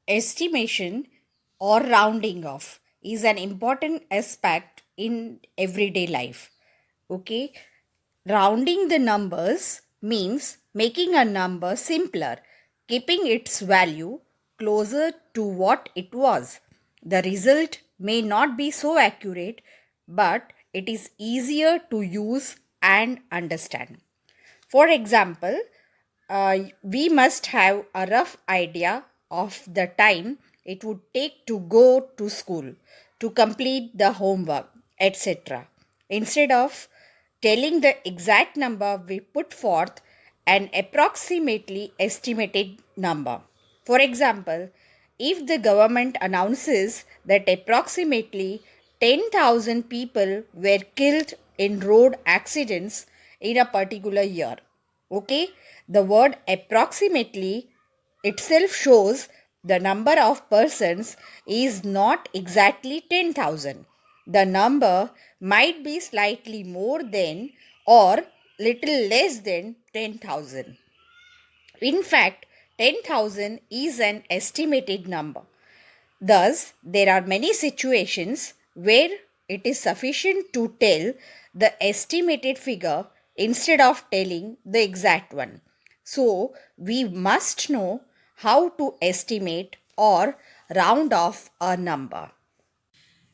Estimation or rounding off is an important aspect in everyday life. Okay, rounding the numbers means making a number simpler, keeping its value closer to what it was. The result may not be so accurate, but it is easier to use and understand. For example, we must have a rough idea of the time it would take to go to school, to complete the homework, etc. Instead of telling the exact number, we put forth an approximately estimated number. For example, if the government announces that approximately 10,000 people were killed in road accidents in a particular year, okay, the word approximately itself shows the number of persons is not exactly 10,000. The number might be slightly more than or little less than 10,000. In fact, 10,000 is an estimated number. Thus, there are many situations where it is sufficient to tell the estimated figure instead of telling the exact one. So, we must know how to estimate or round off a number.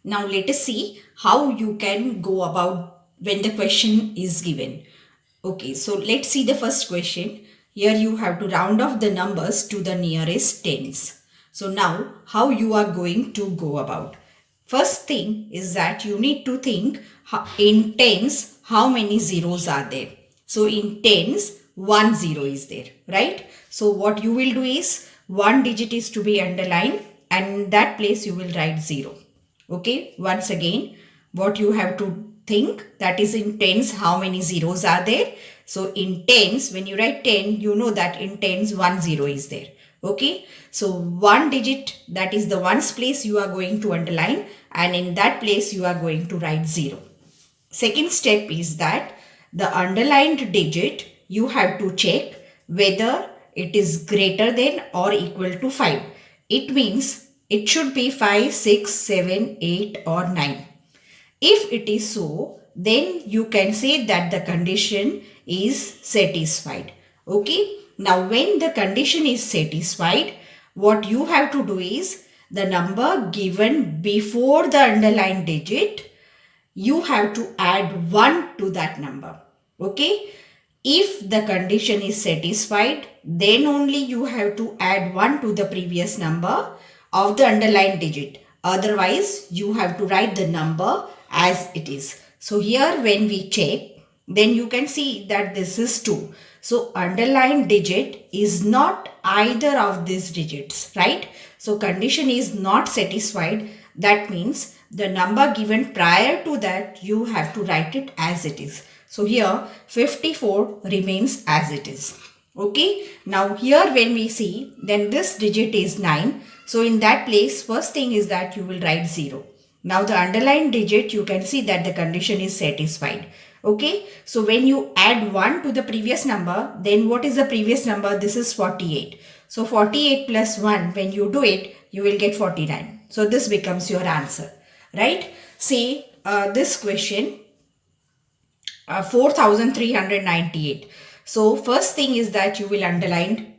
Now let us see how you can go about when the question is given. Okay, so let's see the first question. Here you have to round off the numbers to the nearest tens. So now how you are going to go about. First thing is that you need to think in tens how many zeros are there. So in tens 1 0 is there, right? So what you will do is one digit is to be underlined and in that place you will write 0. Okay, once again, what you have to think, that is in tens, how many zeros are there? So in tens, when you write 10, you know that in tens, 1 0 is there. Okay, so one digit, that is the ones place you are going to underline, and in that place you are going to write 0. Second step is that the underlined digit you have to check whether it is greater than or equal to 5. It means it should be 5, 6, 7, 8 or 9. If it is so, then you can say that the condition is satisfied. Okay. Now when the condition is satisfied, what you have to do is the number given before the underlined digit, you have to add 1 to that number. Okay. If the condition is satisfied, then only you have to add 1 to the previous number of the underlined digit. Otherwise, you have to write the number as it is. So here when we check, then you can see that this is 2. So underlined digit is not either of these digits, right? So condition is not satisfied. That means the number given prior to that, you have to write it as it is. So here 54 remains as it is. Okay. Now here when we see, then this digit is 9. So in that place, first thing is that you will write 0. Now the underlined digit, you can see that the condition is satisfied. Okay. So when you add 1 to the previous number, then what is the previous number? This is 48. So 48 plus 1, when you do it, you will get 49. So this becomes your answer, right? See this question, 4398. So first thing is that you will underline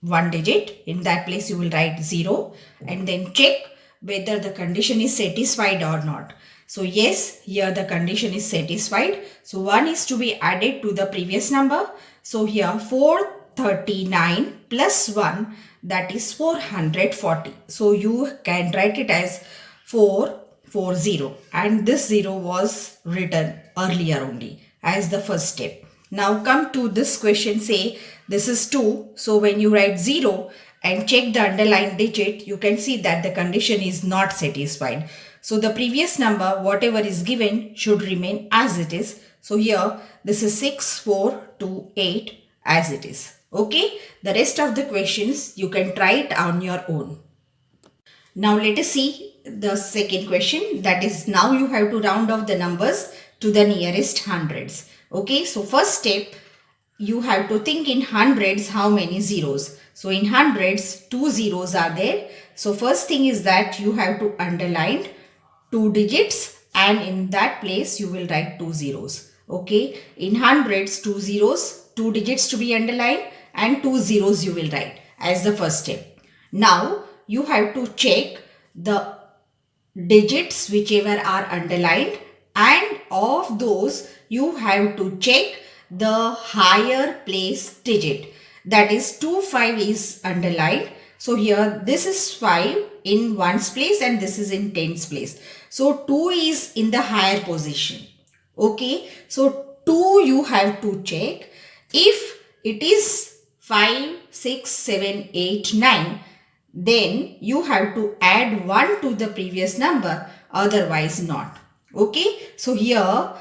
one digit. In that place you will write 0 and then check whether the condition is satisfied or not. So yes, here the condition is satisfied. So 1 is to be added to the previous number. So here 439 plus 1, that is 440. So you can write it as 440, and this 0 was written earlier only as the first step. Now come to this question, say this is 2. So when you write 0 and check the underlined digit, you can see that the condition is not satisfied. So the previous number, whatever is given, should remain as it is. So here this is 6428 as it is. Okay. The rest of the questions you can try it on your own. Now let us see the second question, that is now you have to round off the numbers to the nearest hundreds. Okay, so first step, you have to think in hundreds how many zeros. So in hundreds, 2 zeros are there. So first thing is that you have to underline 2 digits, and in that place you will write 2 zeros. Okay. In hundreds, 2 zeros, 2 digits to be underlined, and 2 zeros you will write as the first step. Now you have to check the digits whichever are underlined, and of those you have to check the higher place digit. That is 2 5 is underlined. So here this is 5 in ones place and this is in tens place. So 2 is in the higher position. Okay. So 2 you have to check. If it is 5, 6, 7, 8, 9, then you have to add 1 to the previous number, otherwise not. Okay. So here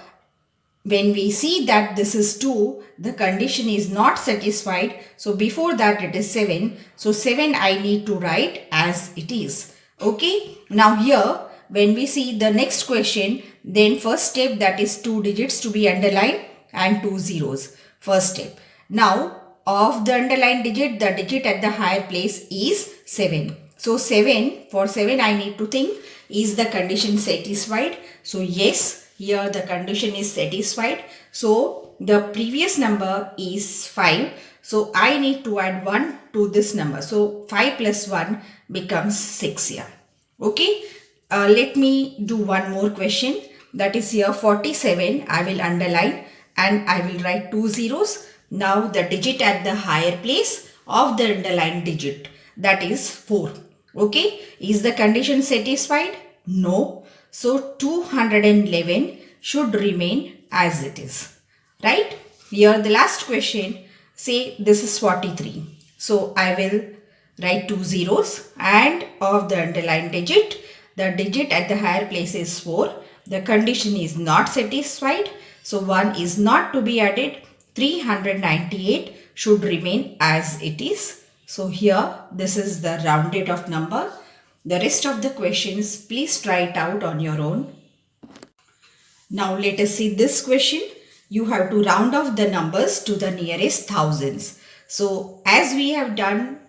when we see that this is 2, the condition is not satisfied. So before that it is 7. So 7 I need to write as it is. Okay. Now here when we see the next question, then first step, that is 2 digits to be underlined and 2 zeros. First step. Now of the underlined digit, the digit at the higher place is 7. So 7, for 7 I need to think, is the condition satisfied? So yes, here the condition is satisfied. So the previous number is 5. So I need to add 1 to this number. So 5 plus 1 becomes 6 here. Okay. Let me do one more question. That is here 47. I will underline and I will write 2 zeros. Now the digit at the higher place of the underlined digit, that is 4. Okay. Is the condition satisfied? No. So 211 should remain as it is. Right? Here the last question. Say this is 43. So I will write 2 zeros, and of the underlined digit, the digit at the higher place is 4. The condition is not satisfied. So 1 is not to be added. 398 should remain as it is. So here this is the rounded off number. The rest of the questions, please try it out on your own. Now let us see this question. You have to round off the numbers to the nearest thousands. So as we have done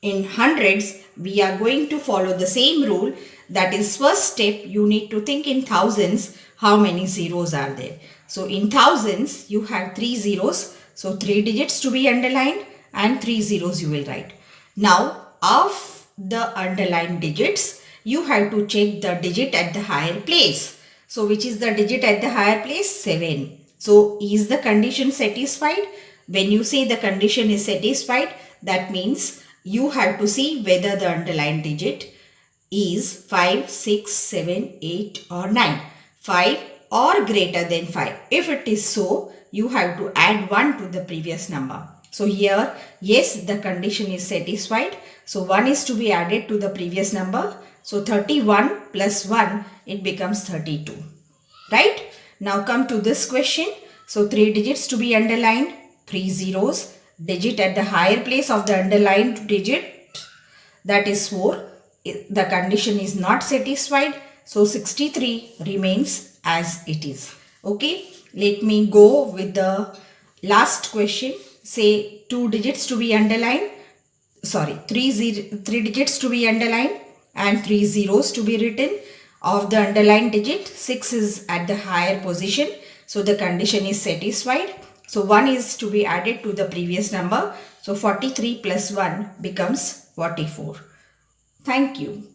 in hundreds, we are going to follow the same rule. That is, first step, you need to think in thousands how many zeros are there. So in thousands you have 3 zeros. So 3 digits to be underlined and 3 zeros you will write. Now of the underlined digits, you have to check the digit at the higher place. So which is the digit at the higher place? 7. So is the condition satisfied? When you say the condition is satisfied, that means you have to see whether the underlined digit is 5, 6, 7, 8 or 9. 5 or greater than 5. If it is so, you have to add 1 to the previous number. So here, yes, the condition is satisfied. So 1 is to be added to the previous number. So 31 plus 1, it becomes 32. Right? Now come to this question. So 3 digits to be underlined, 3 zeros. Digit at the higher place of the underlined digit, that is 4. The condition is not satisfied. So 63 remains as it is. Okay. Let me go with the last question. Say 2 digits to be underlined. Sorry, 3 digits to be underlined and 3 zeros to be written. Of the underlined digit, 6 is at the higher position. So the condition is satisfied. So 1 is to be added to the previous number. So 43 plus 1 becomes 44. Thank you.